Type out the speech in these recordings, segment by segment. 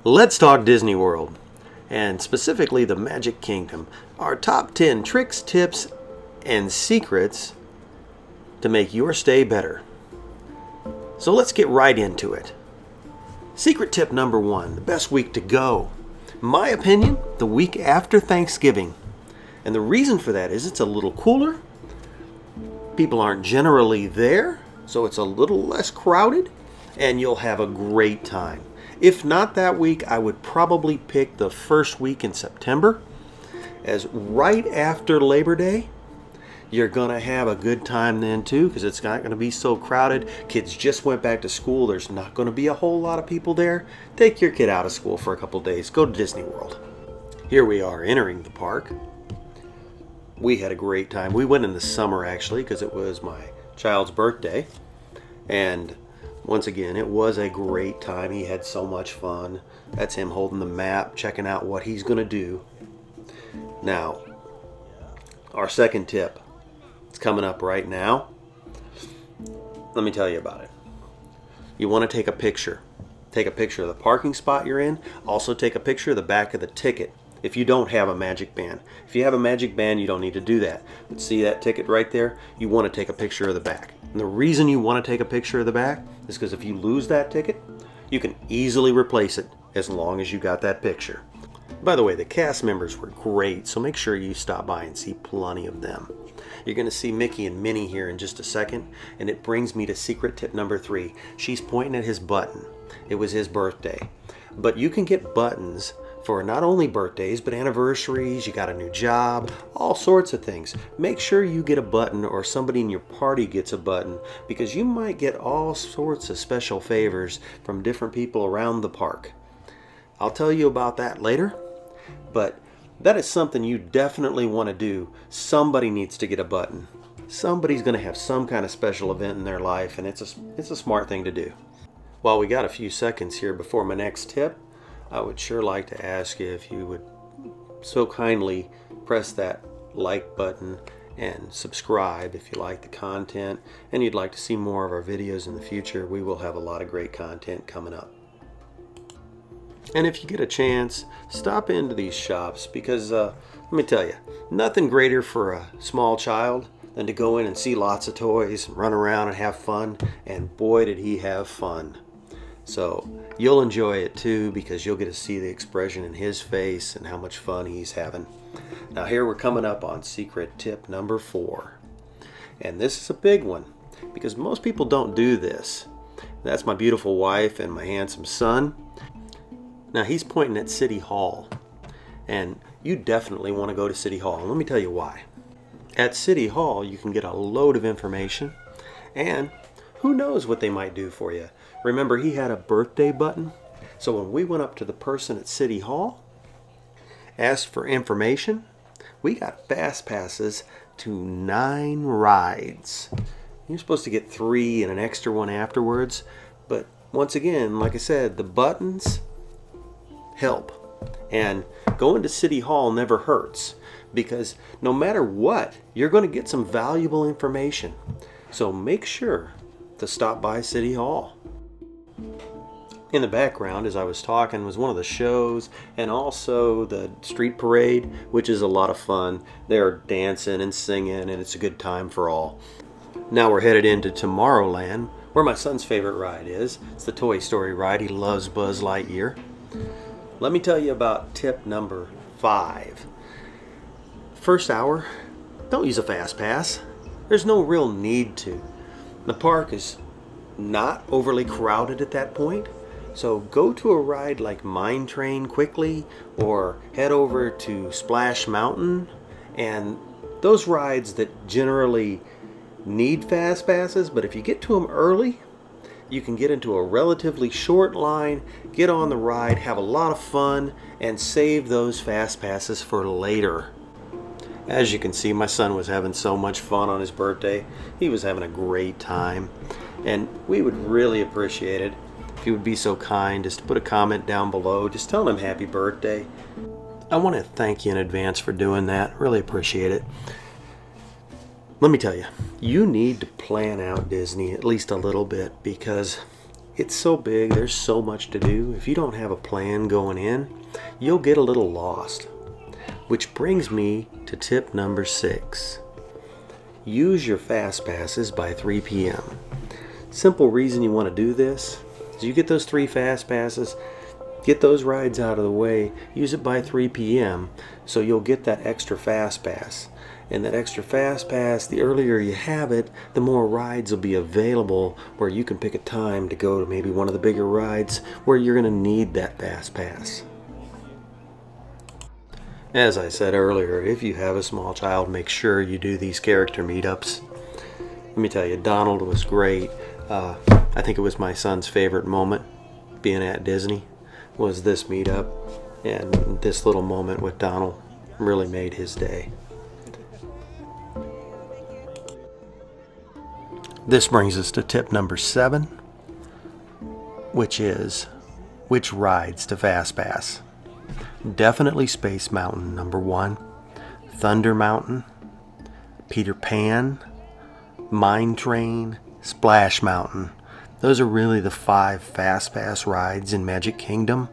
Let's talk Disney World, and specifically the Magic Kingdom. Our top 10 tricks, tips, and secrets to make your stay better. So let's get right into it. Secret tip number 1, the best week to go. In my opinion, the week after Thanksgiving. And the reason for that is it's a little cooler. People aren't generally there, so it's a little less crowded, and you'll have a great time. If not that week, I would probably pick the first week in September, as right after Labor Day, you're going to have a good time then too, because it's not going to be so crowded. Kids just went back to school. There's not going to be a whole lot of people there. Take your kid out of school for a couple days. Go to Disney World. Here we are entering the park. We had a great time. We went in the summer actually, because it was my child's birthday. And once again, it was a great time. He had so much fun. That's him holding the map, checking out what he's going to do. Now, our second tip, it's coming up right now. Let me tell you about it. You want to take a picture. Take a picture of the parking spot you're in. Also take a picture of the back of the ticket if you don't have a Magic Band. If you have a Magic Band, you don't need to do that. But see that ticket right there? You want to take a picture of the back. And the reason you want to take a picture of the back is because if you lose that ticket, you can easily replace it as long as you got that picture. By the way, the cast members were great, so make sure you stop by and see plenty of them. You're going to see Mickey and Minnie here in just a second, and it brings me to secret tip number 3. She's pointing at his button. It was his birthday. But you can get buttons for not only birthdays, but anniversaries, you got a new job, all sorts of things. Make sure you get a button or somebody in your party gets a button, because you might get all sorts of special favors from different people around the park. I'll tell you about that later, but that is something you definitely want to do. Somebody needs to get a button. Somebody's going to have some kind of special event in their life, and it's a smart thing to do. While we got a few seconds here before my next tip, I would sure like to ask you if you would so kindly press that like button and subscribe if you like the content and you'd like to see more of our videos in the future. We will have a lot of great content coming up. And if you get a chance, stop into these shops, because let me tell you, nothing greater for a small child than to go in and see lots of toys, run around and have fun, and boy did he have fun. So you'll enjoy it too, because you'll get to see the expression in his face and how much fun he's having. Now here we're coming up on secret tip number 4. And this is a big one, because most people don't do this. That's my beautiful wife and my handsome son. Now he's pointing at City Hall. And you definitely want to go to City Hall. And let me tell you why. At City Hall you can get a load of information, and who knows what they might do for you. Remember, he had a birthday button. So when we went up to the person at City Hall, asked for information, we got fast passes to 9 rides. You're supposed to get 3 and an extra one afterwards. But once again, like I said, the buttons help. And going to City Hall never hurts, because no matter what, you're going to get some valuable information. So make sure to stop by City Hall. In the background, as I was talking, was one of the shows, and also the street parade, which is a lot of fun. They're dancing and singing, and it's a good time for all. Now we're headed into Tomorrowland, where my son's favorite ride is. It's the Toy Story ride. He loves Buzz Lightyear. Let me tell you about tip number 5. First hour, don't use a fast pass. There's no real need to. The park is not overly crowded at that point, so go to a ride like Mine Train quickly, or head over to Splash Mountain, and those rides that generally need fast passes, but if you get to them early, you can get into a relatively short line, get on the ride, have a lot of fun, and save those fast passes for later. As you can see, my son was having so much fun on his birthday. He was having a great time, and we would really appreciate it if you would be so kind as to put a comment down below, just telling him happy birthday. I want to thank you in advance for doing that. Really appreciate it. Let me tell you, you need to plan out Disney at least a little bit, because It's so big, there's so much to do. If you don't have a plan going in, you'll get a little lost. Which brings me to tip number 6. Use your fast passes by 3 p.m. Simple reason you want to do this is you get those 3 fast passes, get those rides out of the way, use it by 3 p.m. so you'll get that extra fast pass. And that extra fast pass, the earlier you have it, the more rides will be available where you can pick a time to go to maybe one of the bigger rides where you're going to need that fast pass. As I said earlier, if you have a small child, make sure you do these character meetups. Let me tell you, Donald was great. I think it was my son's favorite moment being at Disney was this meetup, and this little moment with Donald really made his day. This brings us to tip number 7, which is which rides to fast pass. Definitely Space Mountain number 1, Thunder Mountain, Peter Pan, Mine Train, Splash Mountain. Those are really the 5 fast pass rides in Magic Kingdom.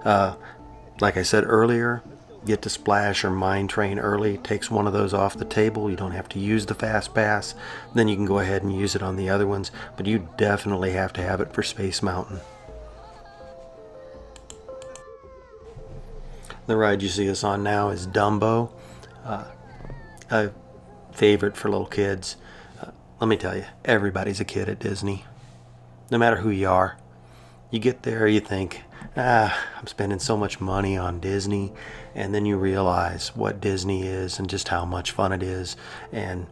Like I said earlier, get to Splash or Mine Train early. Takes one of those off the table. You don't have to use the fast pass. Then you can go ahead and use it on the other ones. But you definitely have to have it for Space Mountain. The ride you see us on now is Dumbo. A favorite for little kids. Let me tell you, everybody's a kid at Disney. No matter who you are. You get there, you think, I'm spending so much money on Disney, and then you realize what Disney is and just how much fun it is, and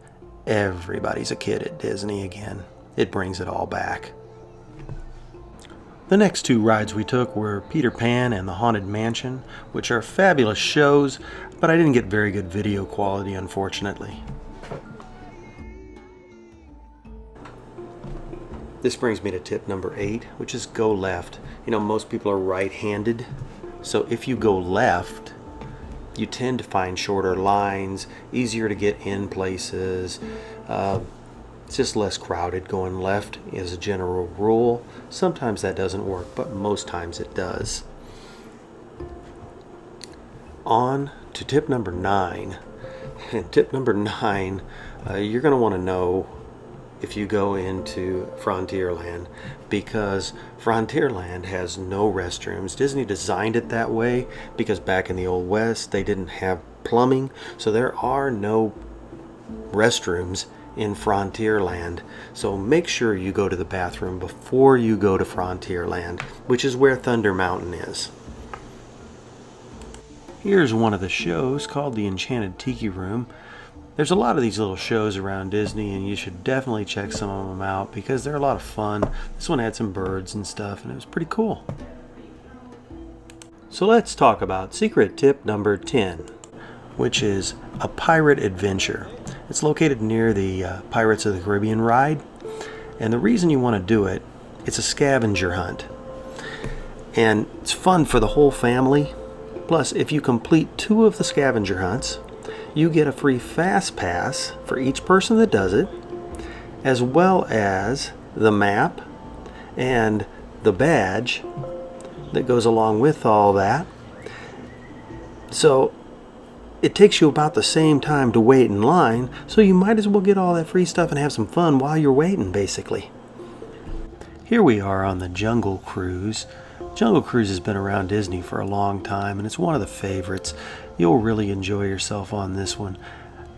everybody's a kid at Disney again. It brings it all back. The next 2 rides we took were Peter Pan and the Haunted Mansion, which are fabulous shows, but I didn't get very good video quality, unfortunately. This brings me to tip number 8, which is go left. You know, most people are right-handed, so if you go left, you tend to find shorter lines, easier to get in places. It's just less crowded going left as a general rule. Sometimes that doesn't work, but most times it does. On to tip number 9. And tip number 9, you're going to want to know if you go into Frontierland, because Frontierland has no restrooms. Disney designed it that way because back in the Old West they didn't have plumbing, so there are no restrooms in Frontierland. So make sure you go to the bathroom before you go to Frontierland, which is where Thunder Mountain is. Here's one of the shows called the Enchanted Tiki Room. There's a lot of these little shows around Disney, and you should definitely check some of them out because they're a lot of fun. This one had some birds and stuff, and it was pretty cool. So let's talk about secret tip number 10, which is a pirate adventure. It's located near the Pirates of the Caribbean ride, and the reason you want to do it, it's a scavenger hunt. And it's fun for the whole family. Plus, if you complete 2 of the scavenger hunts, you get a free fast pass for each person that does it, as well as the map and the badge that goes along with all that. So it takes you about the same time to wait in line, so you might as well get all that free stuff and have some fun while you're waiting, basically. Here we are on the Jungle Cruise. Jungle Cruise has been around Disney for a long time, and it's one of the favorites. You'll really enjoy yourself on this one.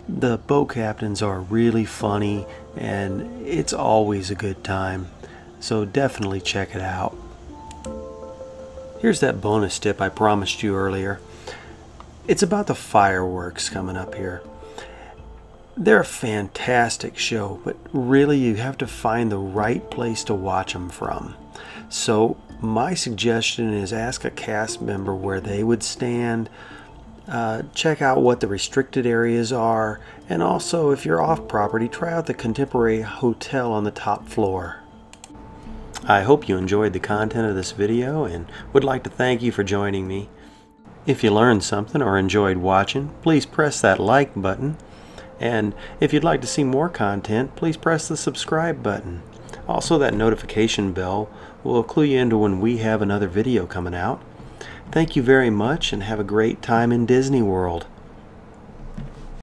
The boat captains are really funny, and it's always a good time. So definitely check it out. Here's that bonus tip I promised you earlier. It's about the fireworks coming up here. They're a fantastic show, but really you have to find the right place to watch them from. So my suggestion is ask a cast member where they would stand, check out what the restricted areas are, and also if you're off property, try out the Contemporary Hotel on the top floor. I hope you enjoyed the content of this video and would like to thank you for joining me. If you learned something or enjoyed watching, please press that like button. And if you'd like to see more content, please press the subscribe button. Also, that notification bell We'll clue you into when we have another video coming out. Thank you very much and have a great time in Disney World.